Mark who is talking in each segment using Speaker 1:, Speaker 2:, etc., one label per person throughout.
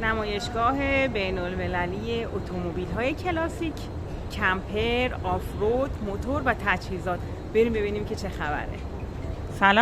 Speaker 1: نمایشگاه بین‌المللی اتومبیل‌های کلاسیک، کمپر، آفرود، موتور و تجهیزات. بریم ببینیم که چه خبره.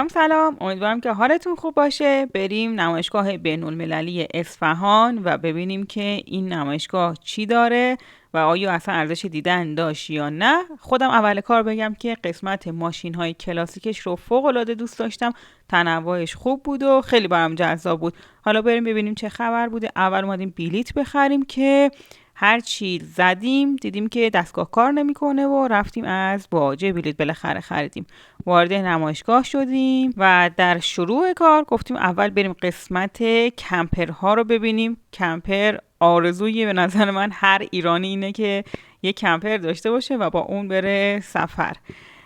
Speaker 1: سلام، امیدوارم که حالتون خوب باشه. بریم نمایشگاه بین‌المللی اصفهان و ببینیم که این نمایشگاه چی داره و آیا اصلا ارزش دیدن داشت یا نه. خودم اول کار بگم که قسمت ماشین‌های کلاسیکش رو فوق‌العاده دوست داشتم. تنوعش خوب بود و خیلی برام جذاب بود. حالا بریم ببینیم چه خبر بوده. اول اومدیم بلیت بخریم که هر چی زدیم دیدیم که دستگاه کار نمیکنه و رفتیم از باجه بلیت بالاخره خریدیم. وارد نمایشگاه شدیم و در شروع کار گفتیم اول بریم قسمت کمپرها رو ببینیم. کمپر آرزوی به نظر من هر ایرانی اینه که یک کمپر داشته باشه و با اون بره سفر.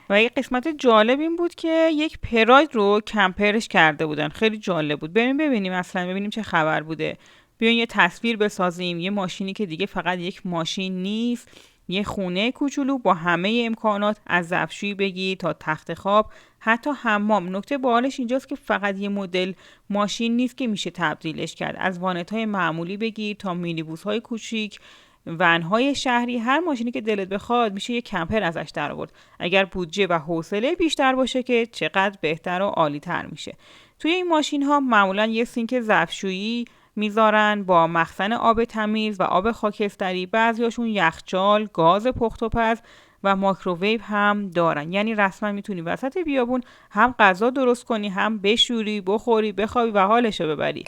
Speaker 1: و یه قسمت جالب این بود که یک پراید رو کمپرش کرده بودن. خیلی جالب بود. بریم ببینیم اصلا ببینیم چه خبر بوده. بیاین یه تصویر بسازیم. یه ماشینی که دیگه فقط یک ماشین نیست، یه خونه کوچولو با همه امکانات، از ظرفشویی بگیر تا تخت خواب، حتی حمام. نکته باحالش اینجاست که فقط یه مدل ماشین نیست که میشه تبدیلش کرد. از وانت‌های معمولی بگیر تا مینیبوس‌های کوچیک، ون‌های شهری، هر ماشینی که دلت بخواد میشه یه کمپر ازش در آورد. اگر بودجه و حوصله بیشتر باشه که چقدر بهتر و عالی‌تر میشه. توی این ماشین‌ها معمولاً یه سینک ظرفشویی میذارن با مخزن آب تمیز و آب خاکستری. بعضیاشون یخچال، گاز پخت و پز و مایکروویو هم دارن. یعنی رسما میتونی وسط بیابون هم غذا درست کنی، هم بشوری، بخوری، بخوابی و حالشو ببری.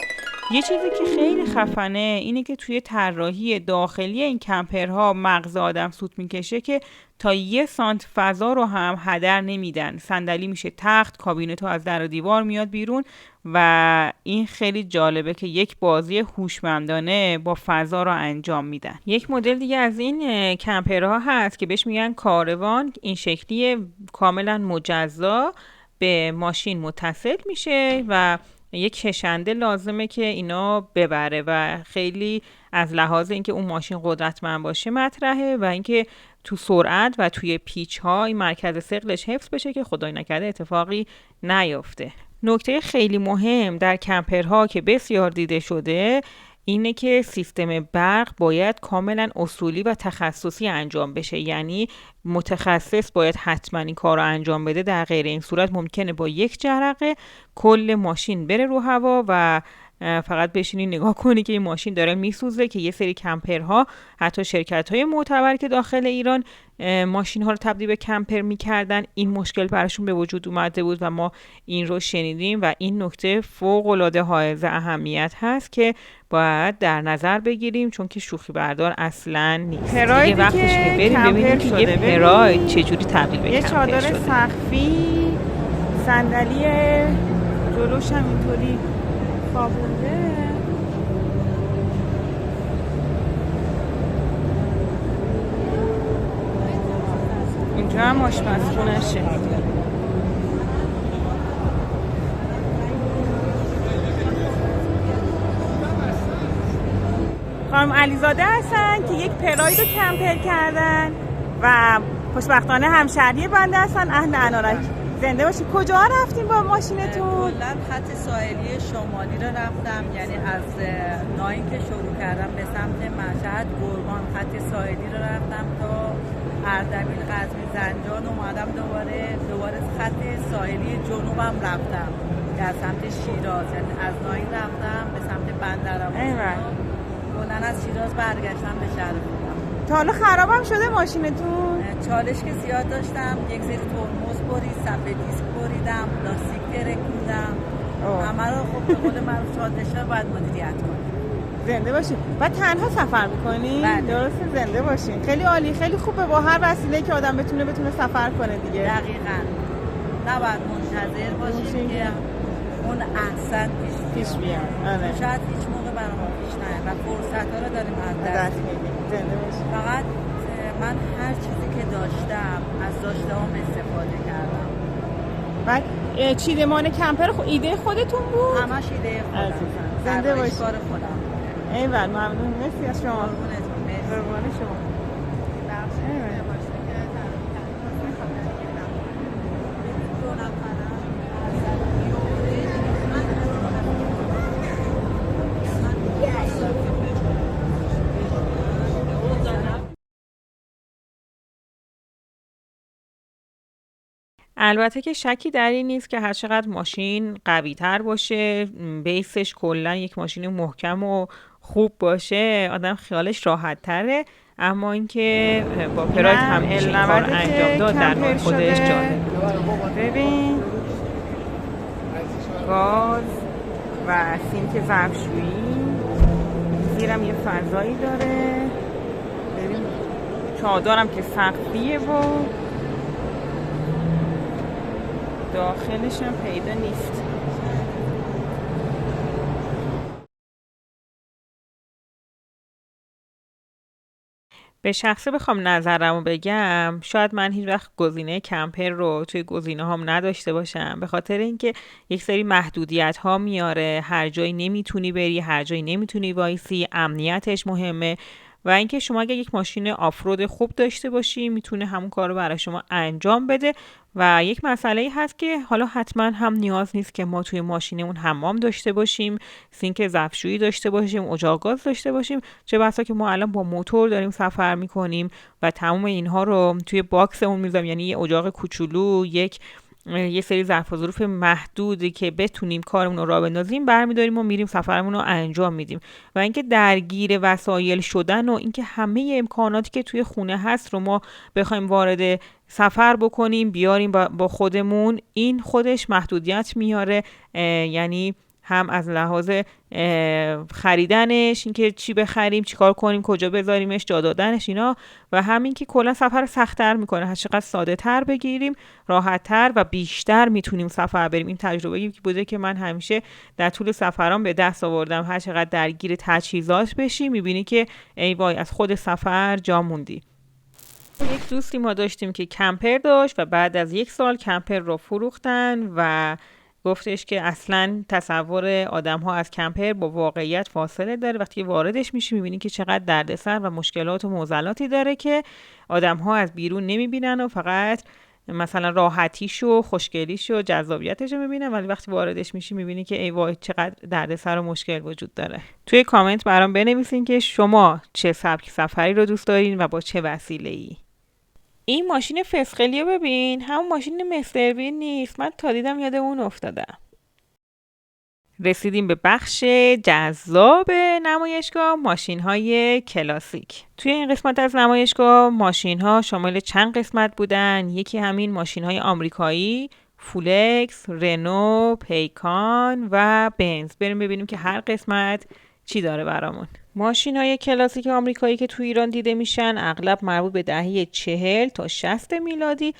Speaker 1: یه چیزی که خیلی خفنه اینه که توی طراحی داخلی این کمپرها مغز آدم سوت میکشه که تا 1 سانت فضا رو هم هدر نمیدن. صندلی میشه تخت، کابینت ها از در و دیوار میاد بیرون و این خیلی جالبه که یک بازی هوشمندانه با فضا رو انجام میدن. یک مدل دیگه از این کمپرها هست که بهش میگن کاروان. این شکلی کاملا مجزا به ماشین متصل میشه و یک کشنده لازمه که اینا ببره و خیلی از لحاظ اینکه اون ماشین قدرتمند باشه مطرحه و اینکه تو سرعت و توی پیچ ها این مرکز ثقلش حفظ بشه که خدای نکرده اتفاقی نیفته. نکته خیلی مهم در کمپرها که بسیار دیده شده اینه که سیستم برق باید کاملا اصولی و تخصصی انجام بشه. یعنی متخصص باید حتما این کار رو انجام بده. در غیر این صورت ممکنه با یک جرقه کل ماشین بره رو هوا و فقط بشینی نگاه کنی که این ماشین داره میسوزه. که یه سری کمپرها حتی شرکت‌های معتبر که داخل ایران ماشین‌ها رو تبدیل به کمپر می‌کردن، این مشکل براشون به وجود اومده بود و ما این رو شنیدیم و این نکته فوق‌العاده حائز اهمیت هست که باید در نظر بگیریم چون که شوخی بردار اصلاً نیست. دیگه وقتش که بریم ببینیم که یه پراید چجوری تبدیل به کمپر شده. یه چادر سقفی، صندلی جلوش هم اینطوری خوابونده. اینجا هم آشپزخونه‌شه. خانم علیزاده هستن که یک پراید رو کمپر کردن و خوشبختانه همشهری بنده هستن، اهل انارک. زنده باشی. کجا رفتیم با ماشینتون؟
Speaker 2: کلاً خط ساحلی شمالی رو رفتم، یعنی از ناین که شروع کردم به سمت مشهد، گرگان، خط ساحلی رو رفتم تا اردبیل، قزوین، زنجان. اومدم دوباره خط ساحلی جنوبم رفتم در سمت شیراز. یعنی از ناین رفتم به سمت بندرعباس. کلاً از شیراز برگشتم به شهر خودم.
Speaker 1: تا حالا خرابم شده ماشینتون؟
Speaker 2: چالش که زیاد داشتم. یک سری ترمز برید، صفحه دیسک بریدم، لاستیک ترکوندم. همه رو خب به قول معروف چالش‌ها باید مدیریت کنیم.
Speaker 1: زنده باشین. و تنها سفر می‌کنی؟ درسته، زنده باشین. خیلی عالی، خیلی خوبه با هر وسیله‌ای که آدم بتونه سفر کنه دیگه.
Speaker 2: دقیقاً. نباید منتظر باشیم که اون احسن پیش بیاد. شاید هیچ موقع برام پیش نیاد و فرصت‌ها رو داریم از دست میدیم.
Speaker 1: زنده باشین.
Speaker 2: فقط من هر چیزی که داشتم از داشته‌هام استفاده کردم.
Speaker 1: بعد چیدمان کمپر ایده خودتون بود؟
Speaker 2: همش ایده خودم.
Speaker 1: زنده باشین.
Speaker 2: کار خودم.
Speaker 1: ایول، ممنون. مرسی از شما. قربان شما. البته که شکی در این نیست که هر چقدر ماشین قوی تر باشه، بیسش کلا یک ماشین محکم و خوب باشه، آدم خیالش راحت تره، اما اینکه با پراید هم میشه این کار انجام داد در نوع خودش جالب. ببین گاز و سینک ظرفشویی، زیرم یه فضایی داره، ببین چادرم که سقفیه و داخلش هم پیدا نیست. به شخصه بخوام نظرمو بگم، شاید من هیچ وقت گزینه کمپر رو توی گزینه هام نداشته باشم، به خاطر اینکه یک سری محدودیت ها میاره، هر جایی نمیتونی بری، هر جایی نمیتونی وایسی، امنیتش مهمه و اینکه شما اگه یک ماشین آفرود خوب داشته باشی میتونه همون کار رو برای شما انجام بده. و یک مسئله هست که حالا حتما هم نیاز نیست که ما توی ماشینمون حمام داشته باشیم، سینک ظرفشویی داشته باشیم، اجاق گاز داشته باشیم، چه بسا که ما الان با موتور داریم سفر میکنیم و تمام اینها رو توی باکسمون میذاریم، یعنی یه اجاق کوچولو، یه سری ظرف و ظروف محدودی که بتونیم کارمون رو راه بندازیم برمیداریم و میریم سفرمون رو انجام میدیم. و اینکه درگیر وسایل شدن و اینکه همه امکاناتی که توی خونه هست رو ما بخوایم وارد سفر بکنیم بیاریم با خودمون، این خودش محدودیت میاره، یعنی هم از لحاظ خریدنش، اینکه چی بخریم، چی کار کنیم، کجا بذاریمش، جا دادنش اینا، و همین که کلا سفر سخت‌تر میکنه. هر چقدر ساده‌تر بگیریم، راحت‌تر و بیشتر میتونیم سفر بریم. این تجربه‌ای بوده که من همیشه در طول سفرام به دست آوردم. هر چقدر درگیر تجهیزات بشی میبینی که ای وای از خود سفر جا موندی. یک دوستی ما داشتیم که کمپر داشت و بعد از 1 سال کمپر رو فروختن و گفتش که اصلا تصور آدم ها از کمپر با واقعیت فاصله داره. وقتی واردش میشی میبینی که چقدر دردسر و مشکلات و معضلاتی داره که آدم ها از بیرون نمیبینن و فقط مثلا راحتیش و خوشگلیش و جذابیتش رو میبینن، ولی وقتی واردش میشی میبینی که ای وای چقدر دردسر و مشکل وجود داره. توی کامنت برام بنویسین که شما چه سبک سفری رو دوست دارین و با چه وسیله‌ای. این ماشین فسقلی رو ببین، همون ماشین مستر بین نیست، من تا دیدم یاد اون افتادم. رسیدیم به بخش جذاب نمایشگاه، ماشین‌های کلاسیک. توی این قسمت از نمایشگاه ماشین‌ها شامل چند قسمت بودن. یکی همین ماشین‌های آمریکایی، فولکس، رنو، پیکان و بنز. بریم ببینیم که هر قسمت چی داره برامون. ماشین‌های کلاسیک آمریکایی که تو ایران دیده میشن اغلب مربوط به دهه 40 تا 60 میلادی،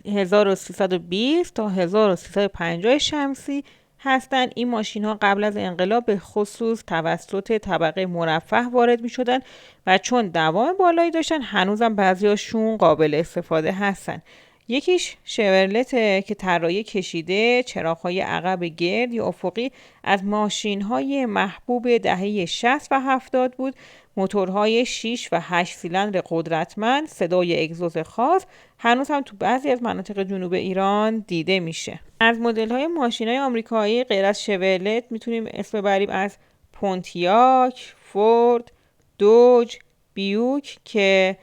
Speaker 1: 1320 تا 1350 شمسی هستن. این ماشین‌ها قبل از انقلاب به خصوص توسط طبقه مرفه وارد می‌شدن و چون دوام بالایی داشتن هنوزم بعضیاشون قابل استفاده هستن. یکیش شورلته که طراحی کشیده، چراغ‌های عقب گرد یا افقی، از ماشین‌های محبوب دهه 60 و 70 بود. موتورهای 6 و 8 سیلندر قدرتمند، صدای اگزوز خاص، هنوز هم تو بعضی از مناطق جنوب ایران دیده میشه. از مدل‌های ماشین‌های آمریکایی غیر از شورلت میتونیم اسم ببریم از پونتیاک، فورد، دوج، بیوک که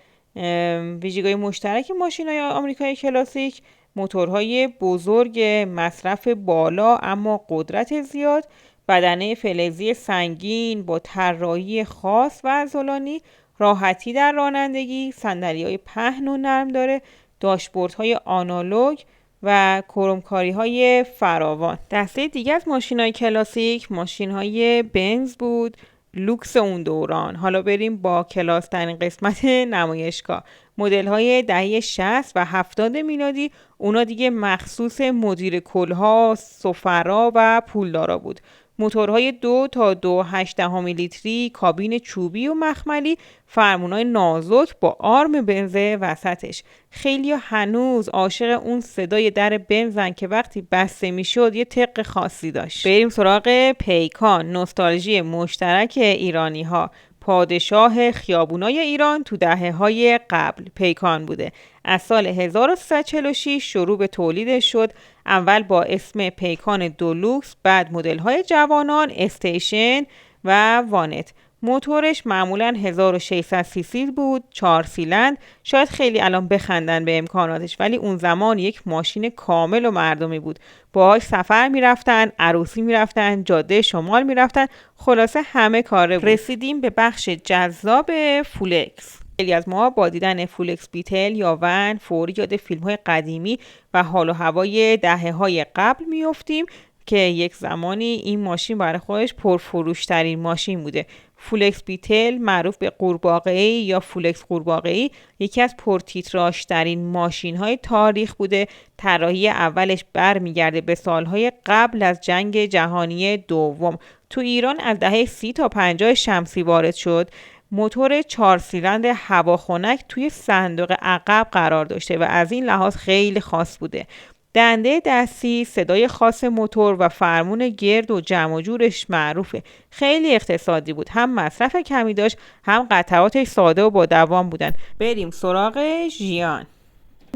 Speaker 1: ویژگی مشترک ماشین‌های آمریکایی کلاسیک موتورهای بزرگ، مصرف بالا اما قدرت زیاد، بدنه فلزی سنگین با طراحی خاص و عضلانی، راحتی در رانندگی، صندلی‌های پهن و نرم داره، داشبوردهای آنالوگ و کرومکاری‌های فراوان. دسته دیگه از ماشین‌های کلاسیک ماشین‌های بنز بود، لوکس اون دوران. حالا بریم با کلاس ترین قسمت نمایشگاه. مدل‌های دهه 60 و 70 میلادی، اونا دیگه مخصوص مدیر کلها، سفرا و پولدارا بود. موتورهای 2 تا 2.8 لیتری، کابین چوبی و مخملی، فرمونای نازک با آرم بنز وسطش. خیلی هنوز عاشق اون صدای در بنزن که وقتی بسته میشد یه تق خاصی داشت. بریم سراغ پیکان، نوستالژی مشترک ایرانی ها. پادشاه خیابونای ایران تو دهه‌های قبل پیکان بوده. از سال 1346 شروع به تولیدش شد، اول با اسم پیکان دولوکس، بعد مدل‌های جوانان، استیشن و وانت. موتورش معمولاً 1600 سی سی بود، 4 سیلندر. شاید خیلی الان بخندن به امکاناتش، ولی اون زمان یک ماشین کامل و مردمی بود. باهاش سفر میرفتن، عروسی میرفتن، جاده شمال میرفتن، خلاصه همه کاره بود. رسیدیم به بخش جذاب فولکس. خیلی از ما با دیدن فولکس بیتل یا ون فوری یاد فیلم‌های قدیمی و حال و هوای دهه‌های قبل میافتیم که یک زمانی این ماشین برای خودش پرفروش‌ترین ماشین بوده. فولکس بیتل معروف به قورباغه‌ای یا فولکس قورباغه‌ای یکی از پرتیتراژترین ماشین‌های تاریخ بوده. طراحی اولش برمیگرده به سالهای قبل از جنگ جهانی دوم. تو ایران از دهه 30 تا 50 شمسی وارد شد. موتور 4 سیلندر هواخنک توی صندوق عقب قرار داشته و از این لحاظ خیلی خاص بوده. دنده دستی، صدای خاص موتور و فرمون گرد و جمع و جورش معروفه. خیلی اقتصادی بود، هم مصرف کمی داشت، هم قطعاتش ساده و با دوام بودن. بریم سراغ ژیان.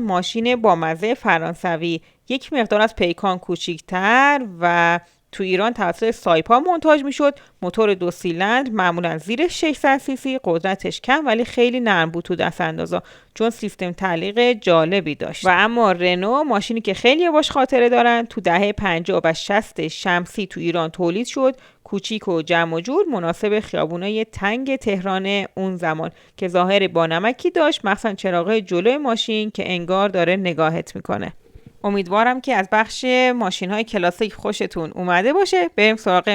Speaker 1: ماشین با مزه فرانسوی، یک مقدار از پیکان کوچیک‌تر و تو ایران توسط سایپا مونتاژ میشد. موتور 2 سیلندر معمولا زیر 600 سی سی، قدرتش کم ولی خیلی نرم بود تو دست اندازا، چون سیستم تعلیق جالبی داشت. و اما رنو، ماشینی که خیلی باش خاطره دارن، تو دهه 50 و 60 شمسی تو ایران تولید شد. کوچیک و جمع و جور، مناسب خیابونای تنگ تهران اون زمان که ظاهر بانمکی داشت، مخصوصا چراغای جلوی ماشین که انگار داره نگاهت میکنه. امیدوارم که از بخش ماشین‌های کلاسیک خوشتون اومده باشه. بریم سراغ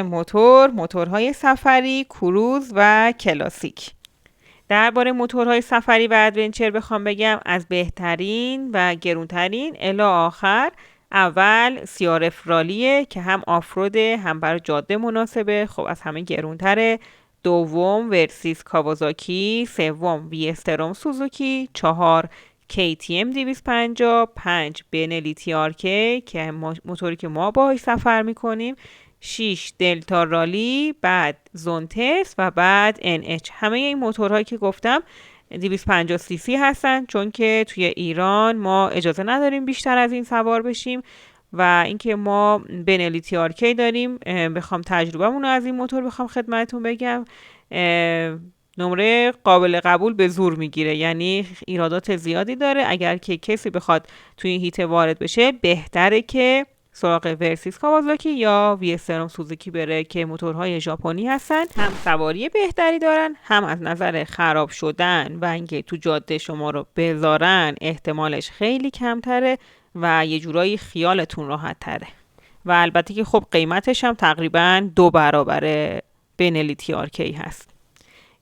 Speaker 1: موتورهای سفری، کروز و کلاسیک. درباره موتورهای سفری و ادونچر بخوام بگم، از بهترین و گرونترین الی آخر، اول CRF رالیه که هم آفروده هم برای جاده مناسبه، خب از همه گرونتره. دوم ورسیس کاوازاکی، سوم ویستروم سوزوکی، 4 KTM 250، 5 بنلی TRK که موتوری که ما باهاش سفر میکنیم، 6 دلتا رالی، بعد زونتس و بعد NH. همه این موتورهایی که گفتم 250 سی سی هستن، چون که توی ایران ما اجازه نداریم بیشتر از این سوار بشیم و اینکه ما بنلی TRK داریم. بخوام تجربه‌مون از این موتور بخوام خدمتتون بگم، نمره قابل قبول به زور میگیره، یعنی ایرادات زیادی داره. اگر که کسی بخواد توی این هیته وارد بشه، بهتره که سراغ ورسیس کاوازاکی یا ویستروم سوزوکی بره که موتورهای ژاپنی هستن، هم سواری بهتری دارن، هم از نظر خراب شدن و اینکه تو جاده شما رو بذارن احتمالش خیلی کمتره و یه جورایی خیالتون راحت تره. و البته که خب قیمتش هم تقریبا 2 برابر بنلی TRK هست.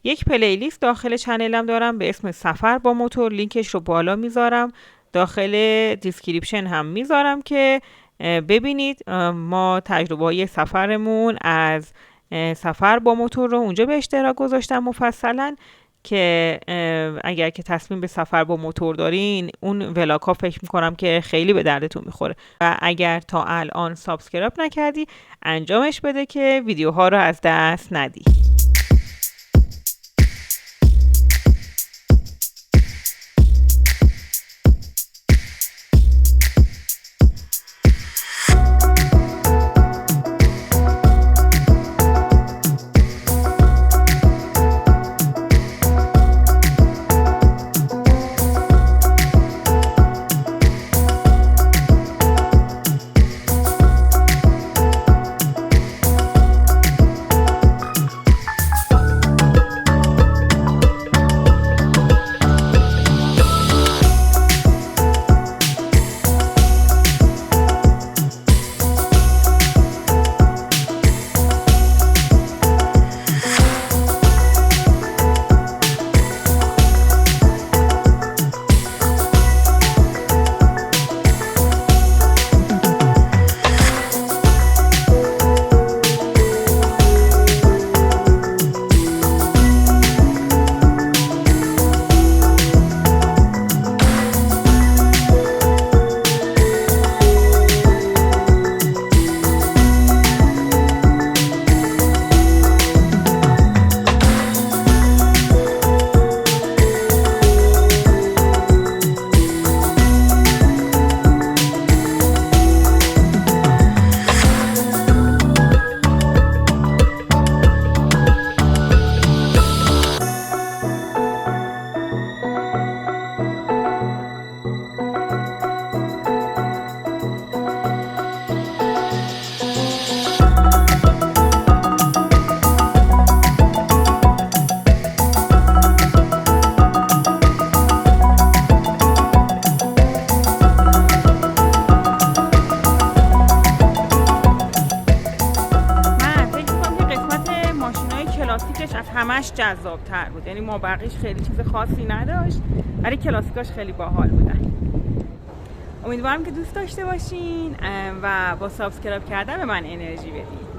Speaker 1: یک پلیلیست داخل چنلم دارم به اسم سفر با موتور، لینکش رو بالا میذارم، داخل دیسکریپشن هم میذارم که ببینید. ما تجربه های سفرمون از سفر با موتور رو اونجا به اشتراک گذاشتم مفصلا، که اگر که تصمیم به سفر با موتور دارین، اون ولاگ ها فکر میکنم که خیلی به دردتون میخوره. و اگر تا الان سابسکرایب نکردی، انجامش بده که ویدیوها رو از دست ندی. کلاسیکش از همش جذاب‌تر بود، یعنی مابقیش خیلی چیز خاصی نداشت ولی کلاسیکاش خیلی باحال بودن. امیدوارم که دوست داشته باشین و با سابسکرایب کردن به من انرژی بدین.